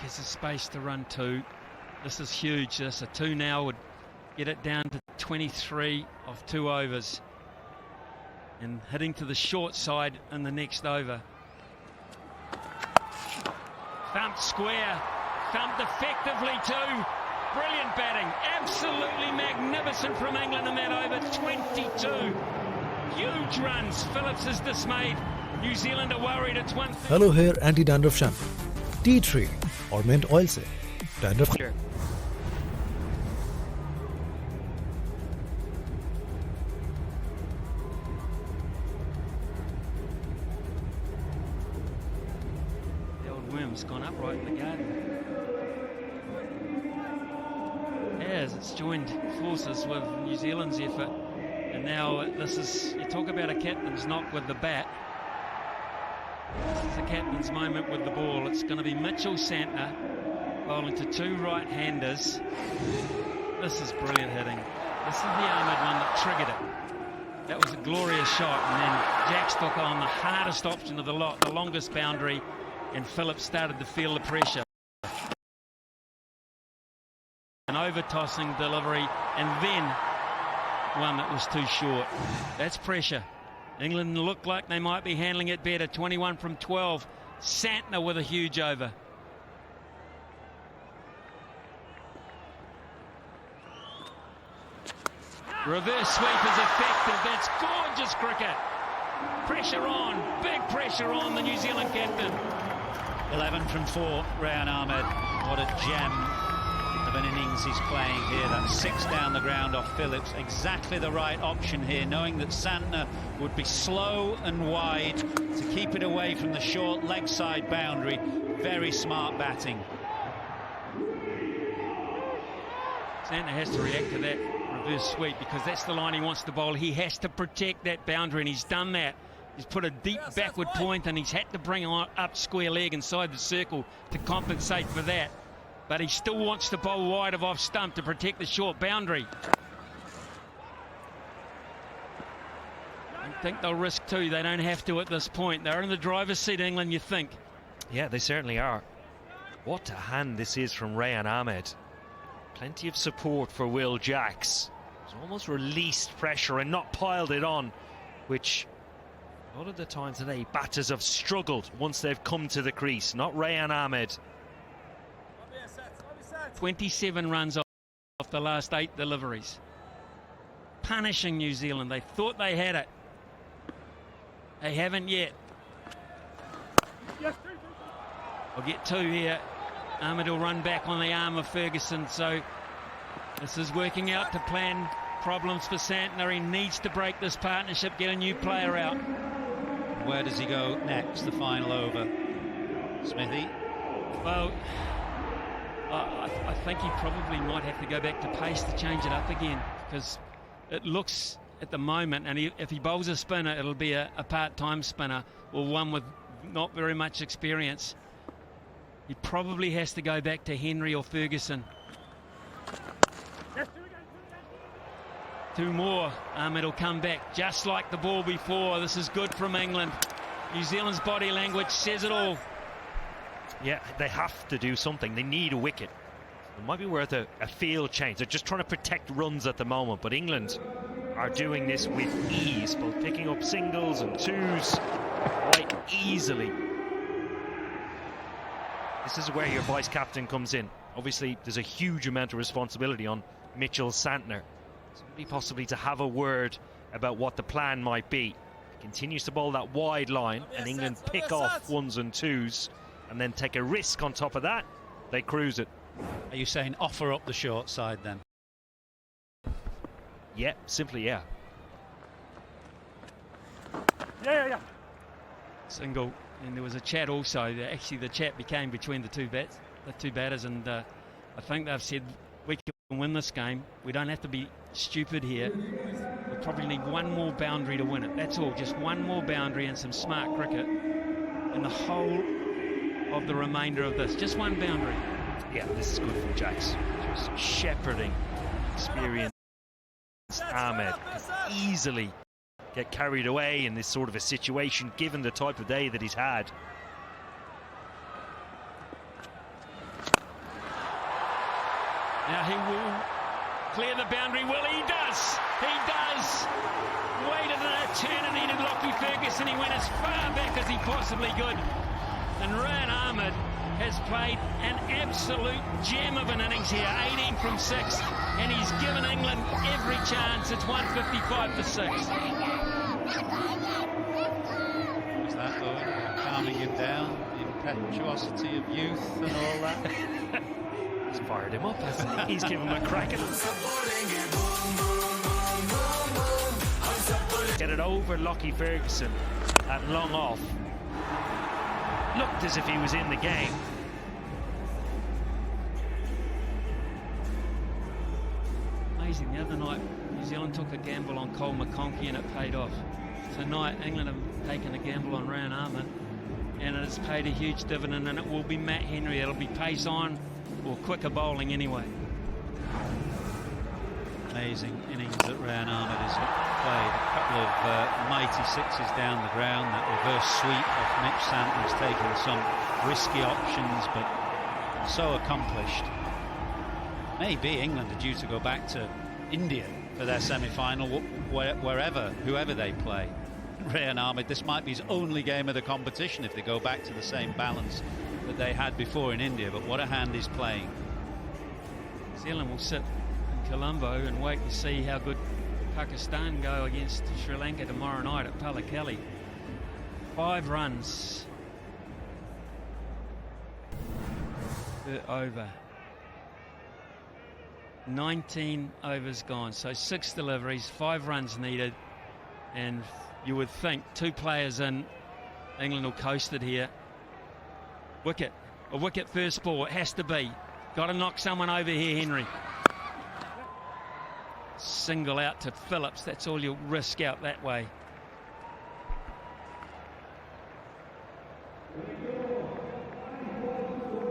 Gets the space to run two. This is huge. This a two now would get it down to 23 of 2 overs. And hitting to the short side in the next over. Thumped square. Thumped effectively too. Brilliant batting. Absolutely magnificent from England in that over. 22. Huge runs. Phillips is dismayed. New Zealand are worried. It's 1. Hello hair anti-dandruff shampoo. Tea tree और mint oil से dandruff. Sure. The old worm's gone up right in the garden. As it's joined forces with New Zealand's effort, and now this is, you talk about a captain's knock with the bat. This is a captain's moment with the ball. It's going to be Mitchell Santner bowling to 2 right-handers. This is brilliant hitting. This is the Ahmed one that triggered it. That was a glorious shot, and then Jack took on the hardest option of the lot, the longest boundary, and Phillips started to feel the pressure. An over-tossing delivery, and then one that was too short. That's pressure. England looked like they might be handling it better. 21 from 12. Santner with a huge over. Reverse sweep is effective. That's gorgeous cricket. Pressure on. Big pressure on the New Zealand captain. 11 from 4. Rayan Ahmed. What a gem of an innings he's playing here. That's 6 down the ground off Phillips. Exactly the right option here, knowing that Santner would be slow and wide to keep it away from the short leg side boundary. Very smart batting. Santner has to react to that reverse sweep because that's the line he wants to bowl. He has to protect that boundary, and he's done that. He's put a deep backward point, and he's had to bring up square leg inside the circle to compensate for that. But he still wants to bowl wide of off stump to protect the short boundary. I think they'll risk 2. They don't have to at this point. They're in the driver's seat, England, you think. Yeah, they certainly are. What a hand this is from Rayan Ahmed. Plenty of support for Will Jacks. He's almost released pressure and not piled it on, which a lot of the time today batters have struggled once they've come to the crease. Not Rayan Ahmed. 27 runs off the last 8 deliveries. Punishing New Zealand. They thought they had it. They haven't yet. I'll get 2 here. Ahmed will run back on the arm of Ferguson, so this is working out to plan problems for Santner. He needs to break this partnership, get a new player out. Where does he go next, the final over? Smithy? Well, I think he probably might have to go back to pace to change it up again, because it looks at the moment, and if he bowls a spinner, it'll be a part-time spinner or one with not very much experience. He probably has to go back to Henry or Ferguson. 2 more. Ahmed will come back just like the ball before. This is good from England. New Zealand's body language says it all. Yeah, they have to do something. They need a wicket. It might be worth a field change. They're just trying to protect runs at the moment, but England are doing this with ease, both picking up singles and 2s quite easily. This is where your vice captain comes in. Obviously, there's a huge amount of responsibility on Mitchell Santner. Somebody possibly to have a word about what the plan might be. He continues to bowl that wide line, and England pick off 1s and 2s, and then take a risk on top of that. They cruise it. Are you saying offer up the short side then? Yeah, simply yeah. Yeah. Single. And there was a chat also. Actually, the chat became between the two batters, and I think they've said we can win this game. We don't have to be stupid here. We probably need 1 more boundary to win it. That's all. Just 1 more boundary and some smart cricket in the whole of the remainder of this. Just 1 boundary. Yeah, this is good from Jacks. Just shepherding experienced Ahmed. Easily get carried away in this sort of a situation, given the type of day that he's had. Now he will clear the boundary. Will he? Does. He does. Waited an eternity to Lockie Ferguson. He went as far back as he possibly could. And Ryan Ahmed has played an absolute gem of an innings here. 18 from 6. And he's given England every chance. It's 155 for 6. Was that though? Calming him down, the impetuosity of youth and all that. He's fired him up, hasn't he? He's given him a crack at Get it over Lockie Ferguson at long off. Looked as if he was in the game. Amazing, the other night New Zealand took a gamble on Cole McConkey and it paid off. Tonight England have taken a gamble on Ryan Ahmed and it has paid a huge dividend, and it will be Matt Henry. It'll be pace on or quicker bowling anyway. Amazing innings that Ryan Ahmed has played. A couple of mighty sixes down the ground. That reverse sweep of Mitch Santner's taken some risky options, but so accomplished. Maybe England are due to go back to India for their semi-final, whoever they play. Ryan Ahmed, this might be his only game of the competition if they go back to the same balance that they had before in India, but what a hand he's playing. New Zealand will sit in Colombo and wait to see how good Pakistan go against Sri Lanka tomorrow night at Pallekele. 5 runs per over. 19 overs gone, so 6 deliveries, 5 runs needed, and you would think 2 players in, England will coast it here. Wicket, a wicket first ball, it has to be. Got to knock someone over here, Henry. Single out to Phillips, that's all you'll risk out that way.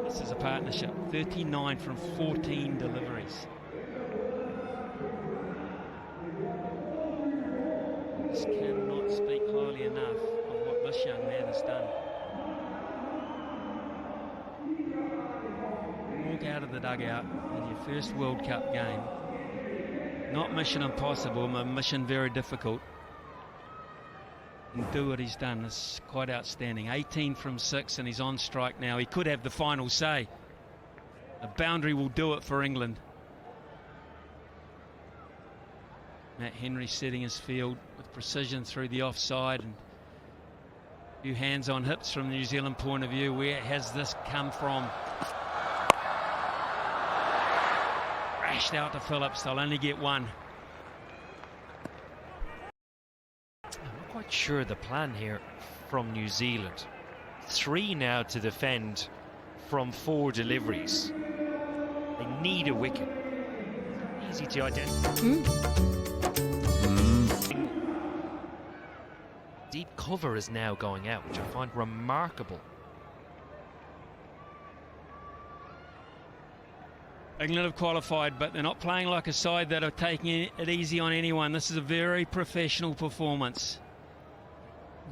This is a partnership, 39 from 14 deliveries. Just cannot speak highly enough of what this young man has done. Walk out of the dugout in your first World Cup game. Not mission impossible, but mission very difficult. And do what he's done is quite outstanding. 18 from 6 and he's on strike now. He could have the final say. A boundary will do it for England. Matt Henry setting his field with precision through the offside, and a few hands on hips from the New Zealand point of view. Where has this come from? Rashed out to Phillips, they'll only get 1. I'm not quite sure the plan here from New Zealand. 3 now to defend from 4 deliveries. They need a wicket. Easy to identify. Deep cover is now going out, which I find remarkable. England have qualified, but they're not playing like a side that are taking it easy on anyone. This is a very professional performance.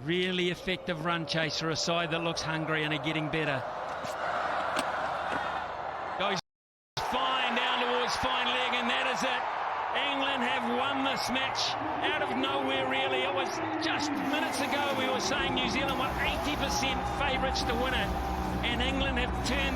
Really effective run chase for a side that looks hungry and are getting better. Goes fine down towards fine leg, and that is it. England have won this match out of nowhere, really. It was just minutes ago we were saying New Zealand were 80% favourites to win it, and England have turned